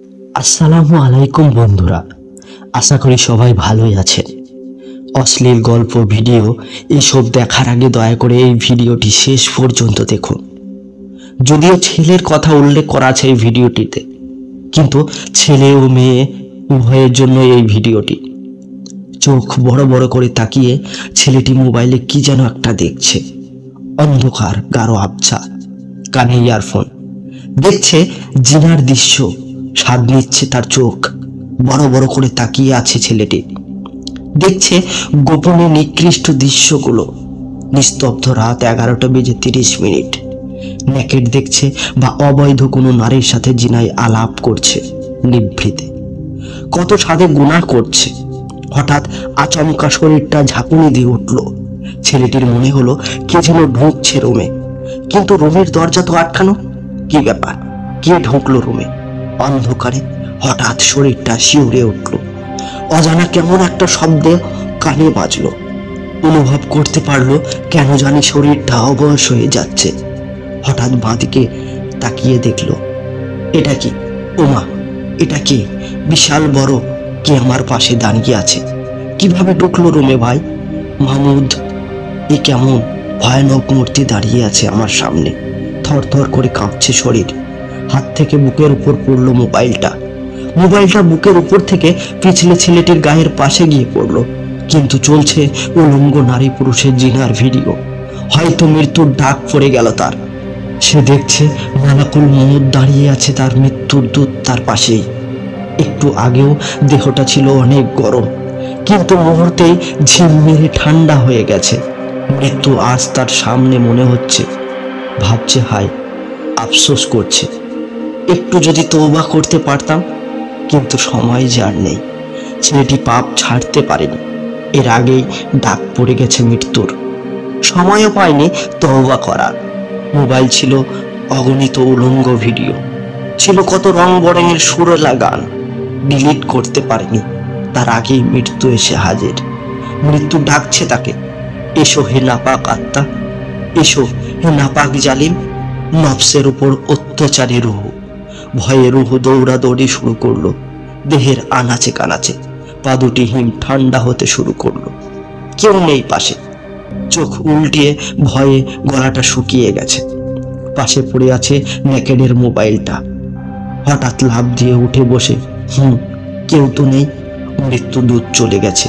আসসালামু আলাইকুম বন্ধুরা, আশা করি সবাই ভালোই আছেন। অশ্লীল গল্প, ভিডিও এসব দেখার আগে দয়া করে এই ভিডিওটি শেষ পর্যন্ত দেখুন। যদিও ছেলের কথা উল্লেখ করা আছে এই ভিডিওটিতে, কিন্তু ছেলে ও মেয়ে উভয়ের জন্য এই ভিডিওটি। চোখ বড় বড় করে তাকিয়ে ছেলেটি মোবাইলে কি যেন একটা দেখছে। অন্ধকার গাঢ় আবছা, কানে ইয়ারফোন, দেখছে জিনার দৃশ্য, স্বাদ নিচ্ছে তার চোখ। বড় বড় করে তাকিয়ে আছে ছেলেটি, দেখছে গোপনে নিকৃষ্ট দৃশ্যগুলো। নিস্তব্ধ রাত 11:30। নেকেট দেখছে বা অবৈধ কোনো নারীর সাথে জিনায় আলাপ করছে নিভৃতে। কত সাধে গুনাহ করছে। হঠাৎ আচমকা শরীরটা ঝাঁকুনি দিয়ে উঠল। ছেলেটির মনে হলো কে যেন ঢুকছে রুমে, কিন্তু রুমের দরজা তো আটকানো। কি ব্যাপার, কে ঢুকলো রুমে? অন্ধকারে হঠাৎ শরীরটা শিউরে উঠল। অজানা কেমন একটা শব্দে কানে বাজলো। অনুভব করতে পারলো কেন জানি শরীরটা অবশ হয়ে যাচ্ছে। হঠাৎ বাঁদিকে তাকিয়ে দেখলো, এটা কি? ওমা, এটা কে? বিশাল বড় কে আমার পাশে দাঁড়িয়ে আছে। কিভাবে ঢুকলো রুমে ভাই? মাহমুদ, এ কেমন ভয়ানক মূর্তি দাঁড়িয়ে আছে আমার সামনে। থরথর করে কাঁপছে শরীর। হাত থেকে বুকের উপর পড়লো মোবাইলটা বুকের উপর থেকে পিছলে ছেলেটির গায়ের পাশে গিয়ে পড়লো। কিন্তু চলছে উলঙ্গ নারী পুরুষের জিনার ভিডিও। হয়তো মৃত্যুর ডাক পড়ে গেল তার। সে দেখছে মালাকুল মউত দাঁড়িয়ে আছে তার মৃত্যুর দূত তার পাশেই। একটু আগেও দেহটা ছিল অনেক গরম, কিন্তু মুহূর্তেই ঝিমমিরে ঠান্ডা হয়ে গেছে। মৃত্যু আজ তার সামনে মনে হচ্ছে। ভাবছে, হায়, আফসোস করছে, একটু যদি তওবা করতে পারতাম। কিন্তু সময় যার নেই। ছেলেটি পাপ ছাড়তে পারেনি, এর আগেই ডাক পড়ে গেছে মৃত্যুর। সময়ও পায়নি তওবা করার। মোবাইল ছিল অগণিত উলঙ্গ ভিডিও, ছিল কত রং বরঙের সুরেলা গান। ডিলিট করতে পারেনি, তার আগেই মৃত্যু এসে হাজির। মৃত্যু ডাকছে তাকে, এসো হে নাপাক আত্মা, এসো হে নাপাক জালিম। নফসের উপর অত্যাচারী রুহ, ভয়ে রুহ দৌড়াদৌড়ি শুরু করলো। দেহের আনাচে কানাচে পা দুটি হিম ঠান্ডা হতে শুরু করলো। কেউ নেই পাশে। চোখ উল্টিয়ে ভয়ে গলাটা শুকিয়ে গেছে। পাশে পড়ে আছে নেকেডের মোবাইলটা। হঠাৎ লাফ দিয়ে উঠে বসে, কেউ তো নেই। মৃত্যুদূত চলে গেছে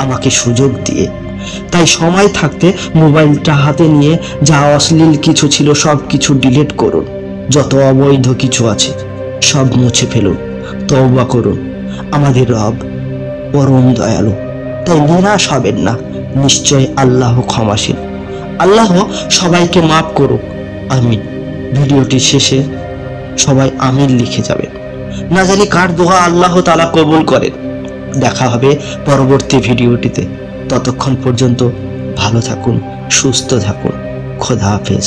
আমাকে সুযোগ দিয়ে। তাই সময় থাকতে মোবাইলটা হাতে নিয়ে যা অশ্লীল কিছু ছিল সব কিছু ডিলিট করুন। যত অবৈধ কিছু আছে সব মুছে ফেলুন। তওবা করুন। আমাদের রব পরম দয়ালু, তাই নিরাশ হবেন না। নিশ্চয় আল্লাহ ক্ষমাশীল। আল্লাহ সবাইকে মাফ করুক, আমিন। ভিডিওটি শেষে সবাই আমিন লিখে যাবেন। না জানি কার দোয়া আল্লাহ তাআলা কবুল করেন। দেখা হবে পরবর্তী ভিডিওটিতে। ততক্ষণ পর্যন্ত ভালো থাকুন, সুস্থ থাকুন। খোদা হাফেজ।